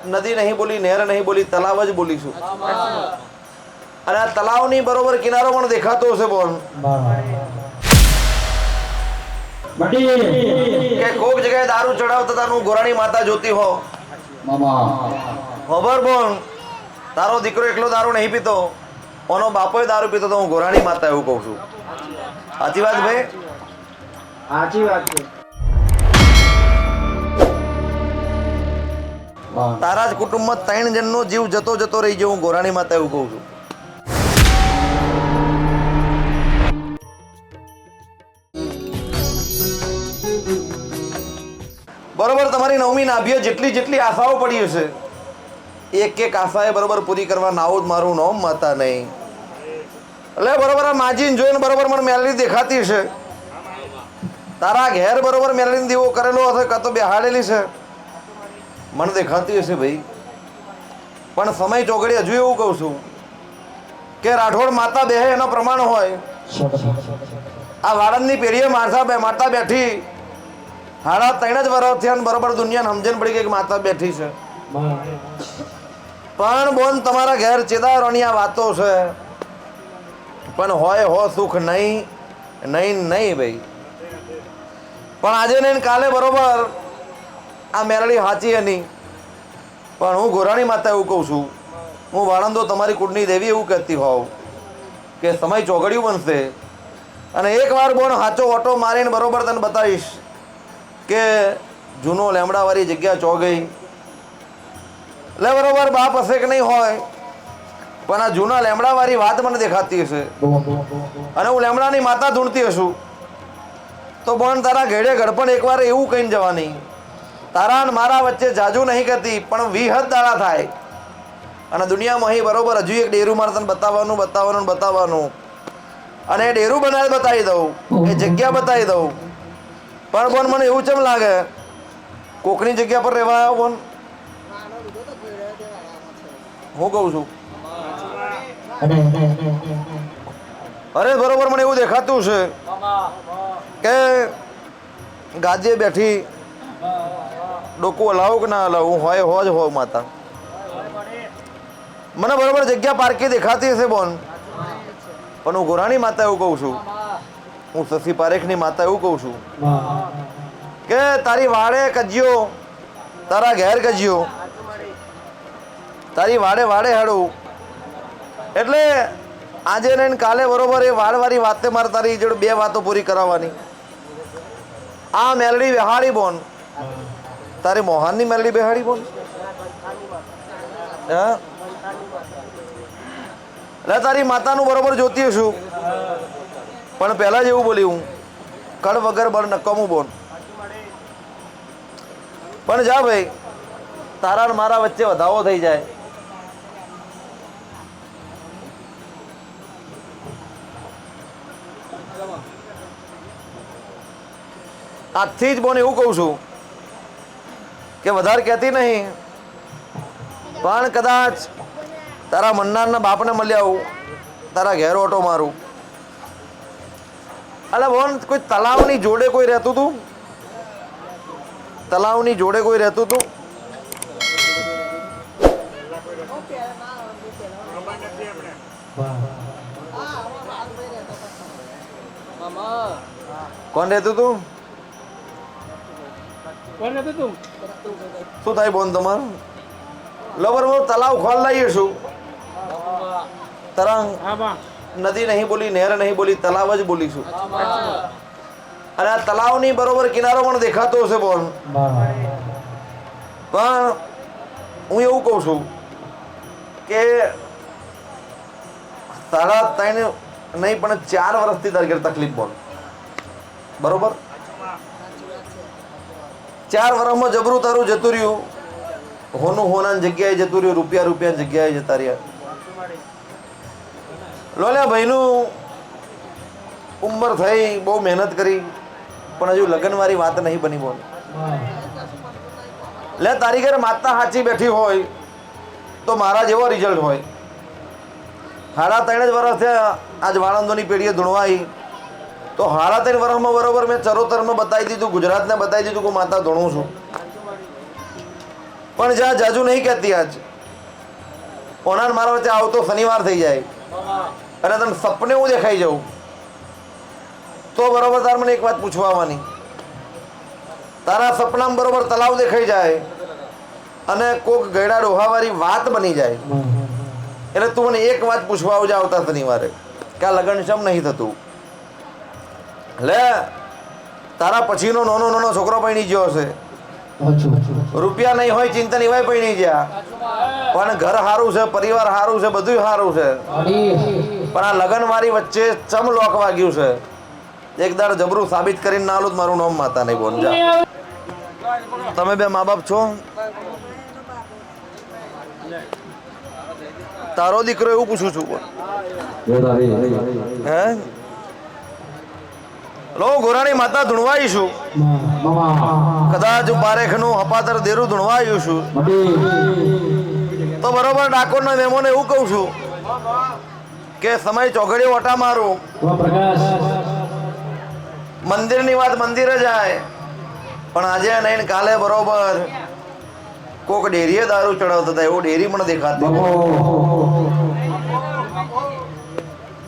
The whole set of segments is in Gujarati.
નદી નહીં બોલી, નહેર નહીં બોલી, તલાવ જ બોલીશું. અને આ તલાવની બરોબર કિનારો પણ દેખાતો હશે બોલ કે કોક જગ્યાએ દારૂ ચડાવતા તારું ગોરાણી માતા જોતી હો ખબર બોલ તારો દીકરો એકલો દારૂ નહીં પીતો, ઓનો બાપોય દારૂ પીતો તો હું ગોરાણી માતા એવું કહું છું. સાચી વાત ભાઈ? સાચી વાત છે. તારા જ કુટુંબમાં 3 જણનો જીવ જતો જતો રહી ગયો, હું ગોરાણી માતા એવું કહું છું. બરોબર તમારી નવમી નાભીએ જેટલી જેટલી આશાઓ પડી હશે એક એક આશાએ બરોબર પૂરી કરવા નાવું જ મારું નામ માતા નહીં. એટલે બરોબર આ માજીને જોઈને બરોબર મને મેલડી દેખાતી છે. તારા ઘેર બરોબર મેલડીને દીવો કરેલો હશે કાં તો બેહાડેલી છે મને દેખાતી હશે ભાઈ. પણ સમય ચોગડી હજુ એવું કહું છું કે રાઠોડ માતા બેહે એનો પ્રમાણ હોય. આ વાળંદની પેઢીએ માતા બેઠી 3.5 જ વર્ષથી અને બરોબર દુનિયાને સમજણ પડી ગઈ કે માતા બેઠી છે. પણ બોન તમારા ઘેર ચેદારોની આ વાતો છે પણ હોય હો સુખ નહીં નહીં નહીં ભાઈ. પણ આજે નહીં કાલે બરોબર આ મેરડી સાચી એની. પણ હું ગોરાણી માતા એવું કહું છું, હું વાળંદો તમારી કુળની દેવી એવું કહેતી હોઉં કે સમય ચોગડિયું બનશે અને એકવાર બોન સાચો ઓટો મારીને બરોબર તને બતાવીશ કે જૂનો લેમડાવાળી જગ્યા ચો ગઈ. એટલે બરોબર બાપ હશે કે નહીં હોય પણ આ જૂના લેમડાવાળી વાત મને દેખાતી હશે અને હું લેમડાની માતા ધૂણતી હશું તો બોન તારા ઘેડે ગડપણ એકવાર એવું કહીને જવાની તારા અને મારા વચ્ચે જાજુ નહીં કરતી પણ 20 દાડા થાય અને દુનિયામાં અહીં બરોબર હજુ એક ડેરું મારે તને બતાવવાનું અને એ ડેરું બનાવી બતાવી દઉં, એ જગ્યા બતાવી દઉં. પણ બોન મને એવું ચમ લાગે કોકની જગ્યા પર રહેવા આવ્યો બોન. હું કહું છું અરે બરોબર મને એવું દેખાતું છે કે ગાદીએ બેઠી ડોકું હલાવું કે ના હલાવું હોય હો જ હો માતા. મને બરોબર જગ્યા પારકી દેખાતી હશે બોન પણ હું ગોરાણી માતા એવું કહું છું, હું શશી પારેખની માતા એવું કહું છું કે તારી વાડે કજ્યો, તારા ઘેર કજ્યો, તારી વાડે વાડે હેડું. એટલે આજે નહીં કાલે બરોબર એ વાડવાળી વાતે મારે તારી જોડે 2 વાતો પૂરી કરાવવાની. આ મેલડી બેહાડી બોન તારી મોહનની મેલડી બેહાડી બોન. હા એટલે તારી માતાનું બરોબર જોતી હશું પણ પહેલાં જ એવું બોલી હું કળ વગર બળ નકમું બોન. પણ જા ભાઈ તારા ને મારા વચ્ચે વધાવો થઈ જાય. આજથી જ બોન એવું કહું છું કે વધારે કહેતી નહીં પણ કદાચ તારા મન્નારના બાપને મળ્યા આવું તારા ઘેર ઓટો મારું. અલે બોન કોઈ તલાવની જોડે કોઈ રહેતું હતું? તલાવની જોડે કોઈ રહેતું હતું? કોણ રહેતું હતું? શું થાય બોન તમારું? લબર હું તલાવ ખોલ લાવીએ છું તરંગ નદી નહીં બોલી, નહેર નહીં બોલી, તલાવ જ બોલીશું. અને આ તલાવની બરોબર કિનારો પણ દેખાતો હશે બોલ. પણ હું એવું કહું છું કે 3.5 નહીં પણ 4 વર્ષથી તારી ઘેર તકલીફ બોલ બરોબર. 4 વર્ષમાં જબરું તારું જતું રહ્યું, હોનું હોનાની જગ્યાએ જતું રહ્યું, રૂપિયા જગ્યાએ જતા રહ્યા. લોલ્યા ભાઈનું ઉંમર થઈ, બહુ મહેનત કરી પણ હજુ લગ્નવાળી વાત નહીં બની બોલ. લે તારી ઘરે માતા સાચી બેઠી હોય તો મારા જેવો રિઝલ્ટ હોય. 3.5 જ વર્ષ થયા આજ વાળંદોની પેઢીએ ધૂણવાઈ તો 3.5 વર્ષમાં બરોબર મેં ચરોતરમાં બતાવી દીધું, ગુજરાતને બતાવી દીધું કે માતા ધૂણું છું. પણ જ્યાં જાજુ નહીં કહેતી આજ ઓના ને મારા વચ્ચે આવતો શનિવાર થઈ જાય અને તને સપને હું દેખાઈ જાઉં તો બરોબર તાર મને એક વાત પૂછવા આવવાની. તારા સપનામાં બરોબર તલાવ દેખાઈ જાય અને કોક ગયડા ડોહાવાળી વાત બની જાય એટલે તું મને એક વાત પૂછવા આવજે આવતા શનિવારે કે આ લગ્ન શમ નહીં થતું. લે તારા પછીનો નાનો નાનો છોકરો પૈણી ગયો હશે, રૂપિયા નહીં હોય ચિંતા નિવાય પૈણી ગયા, પણ ઘર સારું છે, પરિવાર સારું છે, બધું સારું છે, પણ આ લગ્ન મારી વચ્ચે ચમ લોક વાગ્યું છે. એક દાડ જબરું સાબિત કરીને ના આલું મારું નામ માતા નહીં બોલ જા. તમે બે મા બાપ છો? તારો દીકરો એવું પૂછું છું હે લો ગોરાણી માતા ધૂણવાઈશું કદાચ બારેખનું હપાતર દેરું ધૂણવાયું છું તો બરોબર ડાકોરના મેમોને એવું કહું છું કે સમય ચોઘડીઓ વટા મારું મંદિરની વાત મંદિરે જાય પણ આજે નહીં કાલે બરોબર કોક ડેરીએ દારૂ ચડાવતા હતા એવું ડેરી પણ દેખાતી.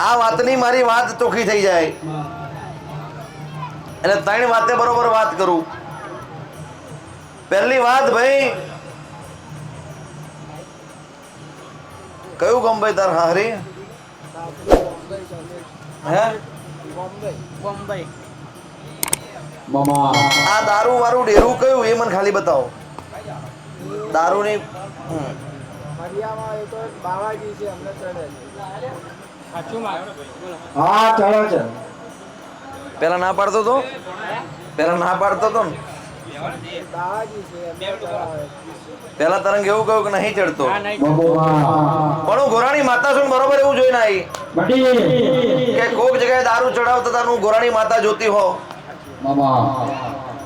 આ વાતની મારી વાત ચોખ્ખી થઈ જાય એટલે ત્રણ વાતે બરોબર વાત કરું. પહેલી વાત ભાઈ કયું ગામ ભાઈ તાર હારી હે આ દારૂ વાળું ડેરું કયું એ મને ખાલી બતાવો. દારૂ ની પેલા ના પાડતો તો ને પેલા તરંગ એવું કહ્યું કે નહીં ચડતો પણ હું ગોરાણી માતા છું બરોબર એવું જોઈને આવી કે કોક જગ્યાએ દારૂ ચડાવતા હતા હું ગોરાણી માતા જોતી હો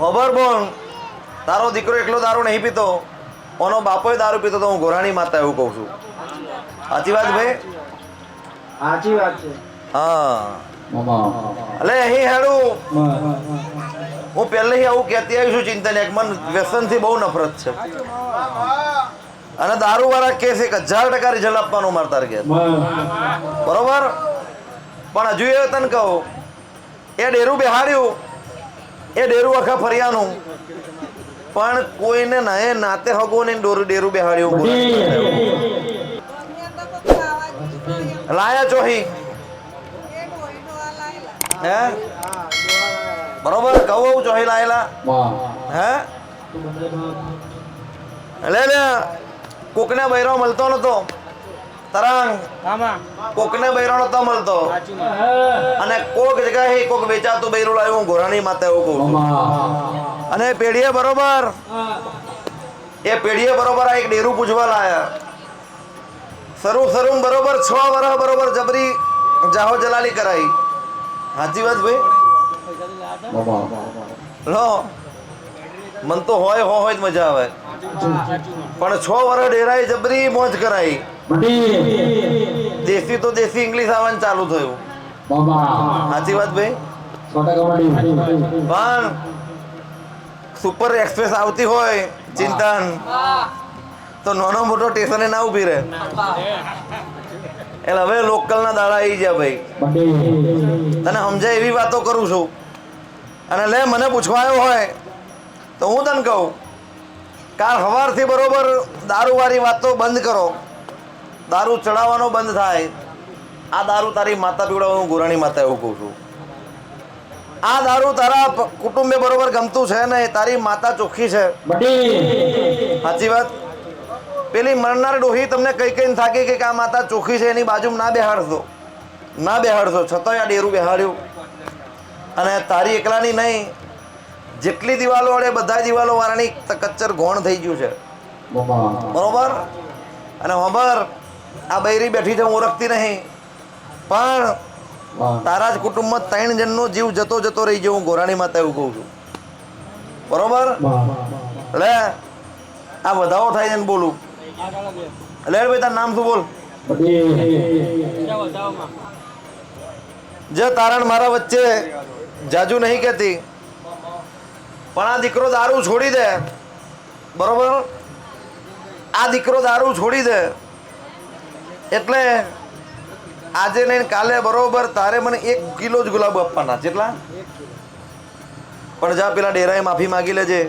ખબર બોલ તારો દીકરો એકલો દારૂ નહીં પીતો ઓનો બાપો દારૂ પીતો તો હું ગોરાણી માતા એવું કહું છું. સાચી વાત ભાઈ? સાચી વાત છે. હા એટલે અહીં હેડું હું પહેલેથી આવું કહેતી આવી છું ચિંતન એક મન વ્યસનથી બહુ નફરત છે અને દારૂ વાળા કેસ 1000% રિઝલ્ટ આપવાનું મારે ટાર્ગેટ બરોબર. પણ હજુ એ તને કહું એ ડેરું બેહાડ્યું એ ડેરું આખા ફરિયાનું પણ કોઈને નાએ નાતે હગો ને ડેરું બેહાડ્યું લાયા ચોહી હે બરોબર કહું ચોહી લાયેલા હે લે લે કોકને બૈરો મળતો નતો તરંગ કોકને બૈરો નતો મળતો અને કોક જગ્યાએ કોક વેચાતું બૈરું લાવ્યું ગોરાણી માતા એવું કહું અને પેઢીએ બરોબર આ એક ડેરું પૂછવા લાયા શરૂ બરોબર 6 વર્ષ બરોબર જબરી જાહો જલાલી કરાઈ. સાચી વાત ભાઈ? લો મન તો હોય જ મજા આવે પણ 6 વર્ષ ડેરાઈ જબરી મોજ કરાઈ. દેશી તો દેશી ઇંગ્લિશ આવવાનું ચાલુ થયું. સાચી વાત ભાઈ? પણ સુપર એક્સપ્રેસ આવતી હોય ચિંતન તો નાનો મોટો સ્ટેશને ના ઉભી રહે એટલે હવે લોકલના દાડા આવી ગયા ભાઈ. તને સમજાય એવી વાતો કરું છું અને લે મને પૂછવા આવ્યો હોય તો હું તને કહું કાલ સવારથી બરોબર દારૂવાળી વાતો બંધ કરો, દારૂ ચડાવવાનો બંધ થાય. આ દારૂ તારી માતા પીવડાવવાનું ગોરાણી માતા એવું કહું છું. આ દારૂ તારા કુટુંબે બરોબર ગમતું છે ને તારી માતા ચોખ્ખી છે. સાચી વાત? પેલી મરનાર ડોહી તમને કઈ થાકી કે આ માતા ચોખ્ખી છે એની બાજુમાં ના બેહાડશો છતાંય આ ડેરું બેહાડ્યું અને તારી એકલાની નહીં જેટલી દિવાલો વડે બધા દિવાલો વાળાની કચ્ચર ઘોણ થઈ ગયું છે બરોબર. અને ખબર આ બૈરી બેઠી છે હું ઓળખતી નહીં પણ તારા જ કુટુંબમાં 3 જણનો જીવ જતો રહી ગયો હું ગોરાણી માતા એવું કહું છું બરોબર. એટલે આ વધાવો થાય છે ને બોલું એટલે ભાઈ તારું નામ શું બોલ? જે તારણ મારા વચ્ચે જાજુ નહીં કહેતી પણ આ દીકરો દારૂ છોડી દે બરોબર આ દીકરો દારૂ છોડી દે એટલે આજે નહીં કાલે બરોબર તારે મને 1 કિલો જ ગુલાબ આપવાના. કેટલા? પણ જા પેલા ડેરાએ માફી માગી લેજે.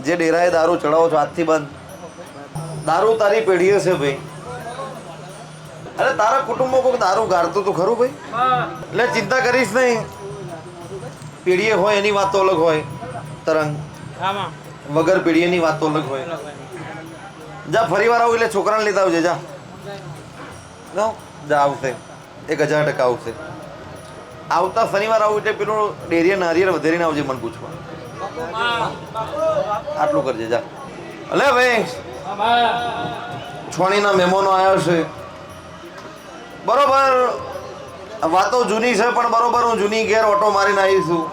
જે ડેરાએ દારૂ ચડાવો છો આજથી બંધ. દારૂ તારી પેઢીએ છે ભાઈ. અરે તારા કુટુંબમાં કોઈ દારૂ ગાળતું તો ખરું ભાઈ? એટલે ચિંતા કરીશ નહીં. પેઢીએ હોય એની વાતો અલગ હોય, તરંગ વગર પેઢીએની વાતો અલગ હોય. જા ફરી વાર આવું એટલે છોકરાને લેતા આવજે. જા જા આવશે 1000% આવશે. આવતા શનિવાર આવું એટલે પેલું ડેરીએ નારિયેળ વધેરીને આવજે મને પૂછવા. આટલું કરજે. જા અલે ભાઈ છોણીના મહેમાનો આવ્યા છે બરોબર. વાતો જૂની છે પણ બરોબર હું જૂની ઘેર ઓટો મારીને આવીશું.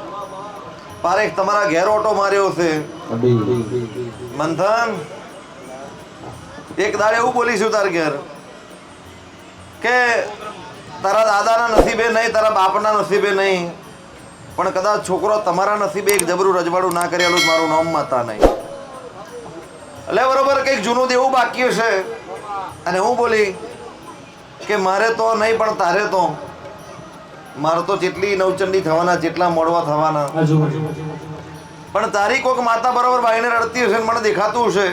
પારેખ તમારા ઘેર ઓટો માર્યો છે મંથન. એક દાડે એવું બોલીશું તાર ઘેર કે તારા દાદાના નસીબે નહીં, તારા બાપના નસીબે નહીં, પણ કદાચ છોકરો તમારા નસીબે એક જબરું રજવાડું ના કરેલું મારું નામ માતા નહીં. એટલે બરોબર કંઈક જૂનું દેવું બાકી હશે. અને હું બોલી કે મારે તો નહીં પણ તારે તો. મારે તો જેટલી નવચંડી થવાના, જેટલા મોડવા થવાના, પણ તારી કોઈક માતા બરોબર બાઈને રડતી હશે મને દેખાતું હશે.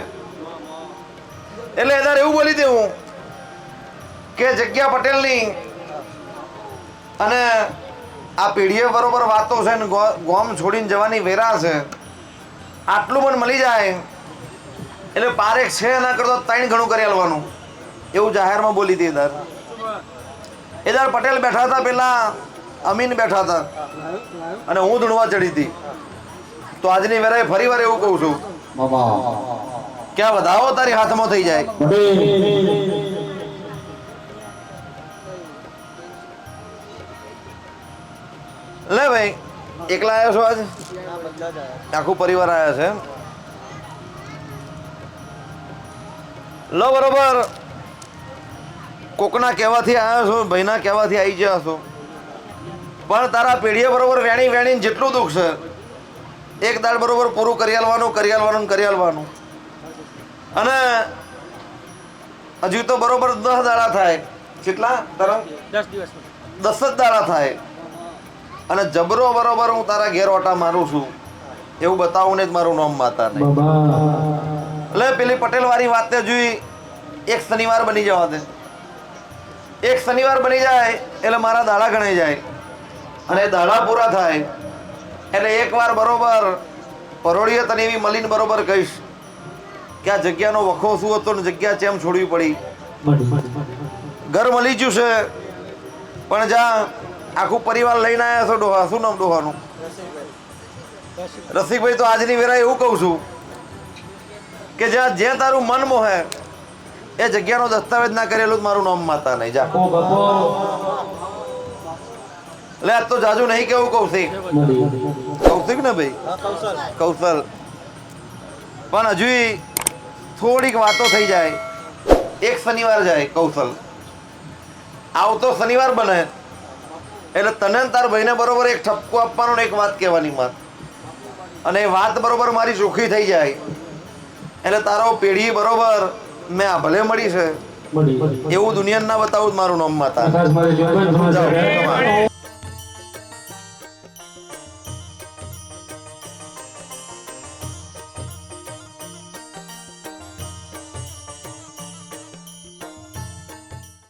એટલે એદાર એવું બોલી દેવું કે જગ્યા પટેલની અને આ પેઢીએ બરોબર વાતો છે ને ગોમ છોડીને જવાની વેરા છે. આટલું પણ મળી જાય એટલે પારેખ છે ના કરતો 3 ગણું કરી આલવાનું એવું જાહેરમાં બોલી દે. એદાર પટેલ બેઠા હતા, પેલા અમીન બેઠા હતા અને હું ધૂણવા ચડી હતી. તો આજની વેરાએ ફરી વાર એવું કહું છું કે આ વધાવો તારી હાથમાં થઈ જાય. લે ભાઈ એકલા આવ્યા છો આજે? આખું પરિવાર આવ્યા છે. લો બરોબર કોકના કહેવાથી આવ્યા છો, ભાઈના કહેવાથી આવી ગયા છો, પણ તારા પેઢીએ બરોબર વેણી વેણીને જેટલું દુઃખ છે એક દાડ બરોબર પૂરું કરી આલવાનું. અને હજુ તો બરોબર 10 દાડા થાય. કેટલા તરંગ? 10 દિવસ, 10 જ દાડા થાય. અને જબરો બરોબર હું તારા ઘેર ઓટા મારું છું એવું બતાવું ને જ મારું નામ માતા નહીં. એટલે પેલી પટેલ વાળી વાતે જોઈ. એક શનિવાર બની જવા દે. એક શનિવાર બની જાય એટલે મારા દાડા ગણાઈ જાય. અને દાડા પૂરા થાય એટલે એકવાર બરોબર પરોળીએ તને એવી મળીને બરોબર કહીશ કે આ જગ્યાનો વખો શું હતો ને જગ્યા ચેમ છોડવી પડી. ઘર મળી ગયું છે પણ જા આખું પરિવાર લઈને આવ્યા છો. ડોહા શું નામ ડોહાનું? રસિકભાઈ. તો આજની વેરા એવું કહું છું કે જ્યાં જે તારું મન મોહે એ જગ્યાનો દસ્તાવેજ ના કરેલું જ મારું નામ માતા નહીં. જા એટલે આજ તો જાજુ નહીં કેવું કૌશિક ને ભાઈ? કૌશલ. પણ હજુ થોડીક વાતો થઈ જાય. એક શનિવાર જાય કૌશલ, આવતો શનિવાર બને એટલે તને તાર ભાઈને બરોબર એક ઠપકો આપવાનો ને એક વાત કહેવાની માત. અને એ વાત બરોબર મારી ચોખ્ખી થઈ જાય એટલે તારો પેઢી બરોબર મેં આ ભલે મળી છે એવું દુનિયાને ના બતાવું મારું નામ માતા.